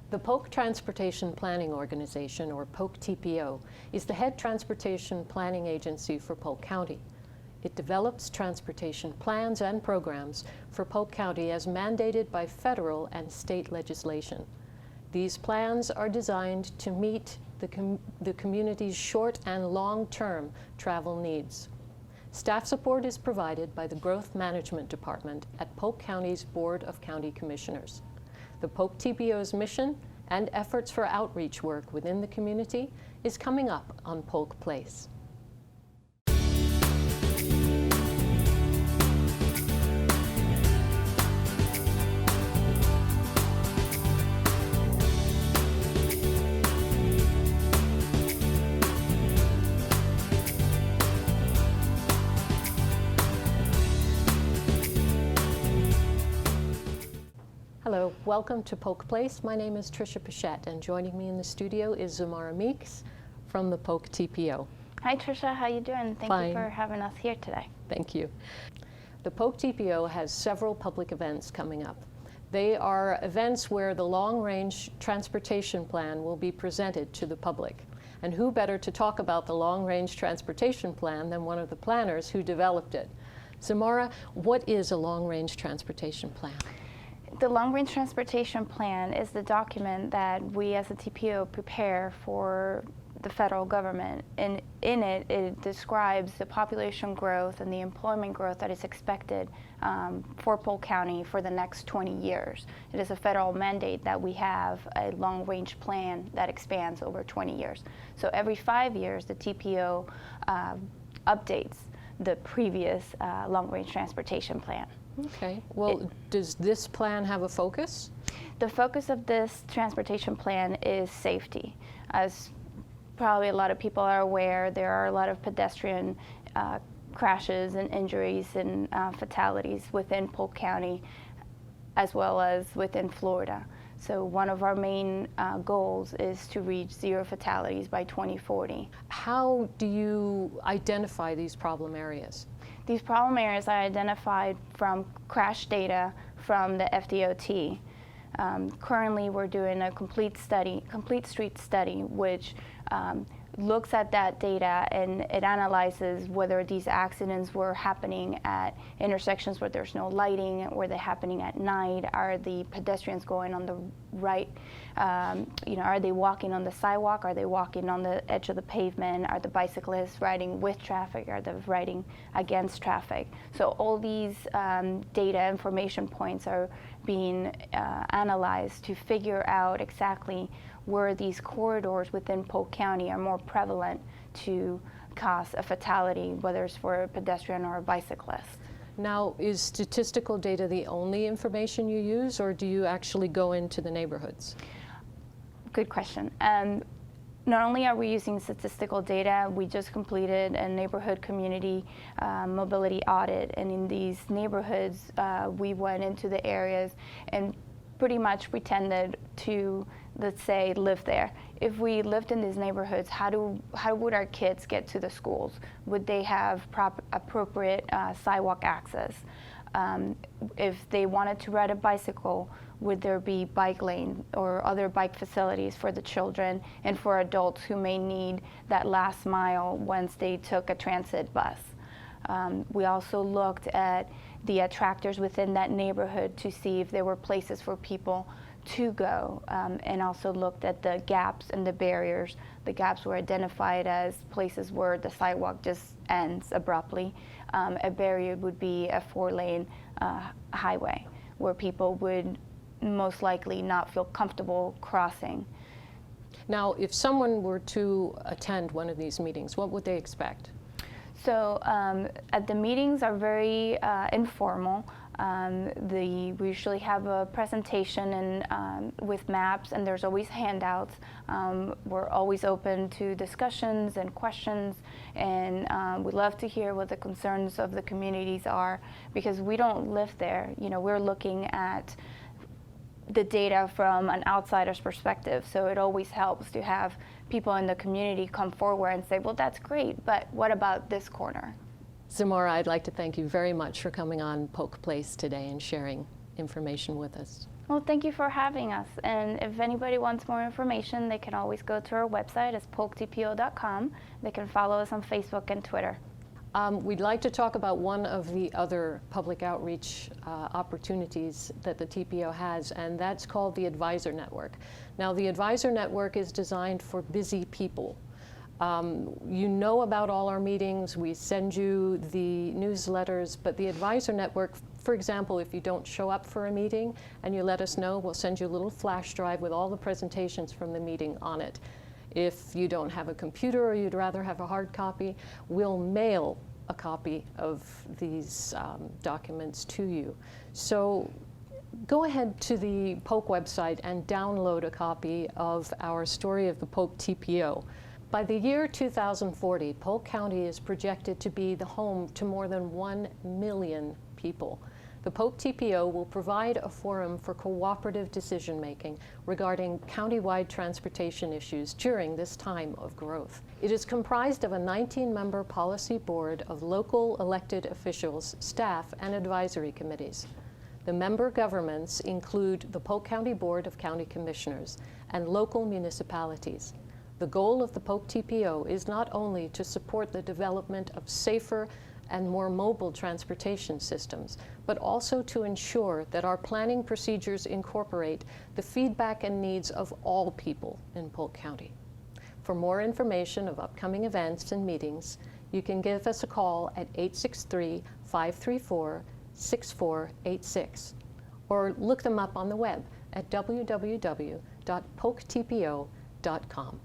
The Polk Transportation Planning Organization, or Polk TPO, is the head transportation planning agency for Polk County. It develops transportation plans and programs for Polk County as mandated by federal and state legislation. These plans are designed to meet the community's short and long-term travel needs. Staff support is provided by the Growth Management Department at Polk County's Board of County Commissioners. The Polk TPO's mission and efforts for outreach work within the community is coming up on Polk Place. Hello, welcome to Polk Place. My name is Tricia Pichette, and joining me in the studio is Zamara Meeks from the Polk TPO. Hi Tricia, how you doing? Thank Fine. you for having us here today. Thank you. The Polk TPO has several public events coming up. They are events where the long-range transportation plan will be presented to the public. And who better to talk about the long-range transportation plan than one of the planners who developed it? Zamara, what is a long-range transportation plan? The Long-Range Transportation Plan is the document that we as a TPO prepare for the federal government. And in it, it describes the population growth and the employment growth that is expected for Polk County for the next 20 years. It is a federal mandate that we have a long-range plan that expands over 20 years. So every 5 years, the TPO updates the previous long-range transportation plan. Okay. Well, does this plan have a focus? The focus of this transportation plan is safety. As probably a lot of people are aware, there are a lot of pedestrian crashes and injuries and fatalities within Polk County as well as within Florida. So one of our main goals is to reach 0 fatalities by 2040. How do you identify these problem areas? These problem areas are identified from crash data from the FDOT. Currently, we're doing a complete street study, which looks at that data and it analyzes whether these accidents were happening at intersections where there's no lighting, were they happening at night, are the pedestrians going on the right, are they walking on the sidewalk, are they walking on the edge of the pavement, are the bicyclists riding with traffic, are they riding against traffic. So all these data information points are being analyzed to figure out exactly where these corridors within Polk County are more prevalent to cause a fatality, whether it's for a pedestrian or a bicyclist. Now, is statistical data the only information you use, or do you actually go into the neighborhoods? Good question. Not only are we using statistical data, we just completed a neighborhood community mobility audit, and in these neighborhoods, we went into the areas and pretty much pretended to, let's say, live there. If we lived in these neighborhoods, how would our kids get to the schools? Would they have appropriate sidewalk access? If they wanted to ride a bicycle, would there be bike lane or other bike facilities for the children and for adults who may need that last mile once they took a transit bus? We also looked at the attractors within that neighborhood to see if there were places for people to go, and also looked at the gaps and the barriers. The gaps were identified as places where the sidewalk just ends abruptly. A barrier would be a 4-lane highway where people would most likely not feel comfortable crossing. Now, if someone were to attend one of these meetings, what would they expect? So the meetings are very informal. We usually have a presentation and with maps, and there's always handouts. We're always open to discussions and questions, and we love to hear what the concerns of the communities are, because we don't live there. You know, we're looking at the data from an outsider's perspective, so it always helps to have people in the community come forward and say, well, that's great, but what about this corner? Zamara, I'd like to thank you very much for coming on Polk Place today and sharing information with us. Well, thank you for having us. And if anybody wants more information, they can always go to our website. It's polktpo.com. They can follow us on Facebook and Twitter. We'd like to talk about one of the other public outreach opportunities that the TPO has, and that's called the Advisor Network. Now, the Advisor Network is designed for busy people. You know about all our meetings, we send you the newsletters, but the Advisor Network, for example, if you don't show up for a meeting and you let us know, we'll send you a little flash drive with all the presentations from the meeting on it. If you don't have a computer or you'd rather have a hard copy, we'll mail a copy of these documents to you. So go ahead to the Polk website and download a copy of our Story of the Polk TPO. By the year 2040, Polk County is projected to be the home to more than 1 million people. The Polk TPO will provide a forum for cooperative decision-making regarding countywide transportation issues during this time of growth. It is comprised of a 19-member policy board of local elected officials, staff, and advisory committees. The member governments include the Polk County Board of County Commissioners and local municipalities. The goal of the Polk TPO is not only to support the development of safer and more mobile transportation systems, but also to ensure that our planning procedures incorporate the feedback and needs of all people in Polk County. For more information of upcoming events and meetings, you can give us a call at 863-534-6486, or look them up on the web at www.polktpo.com.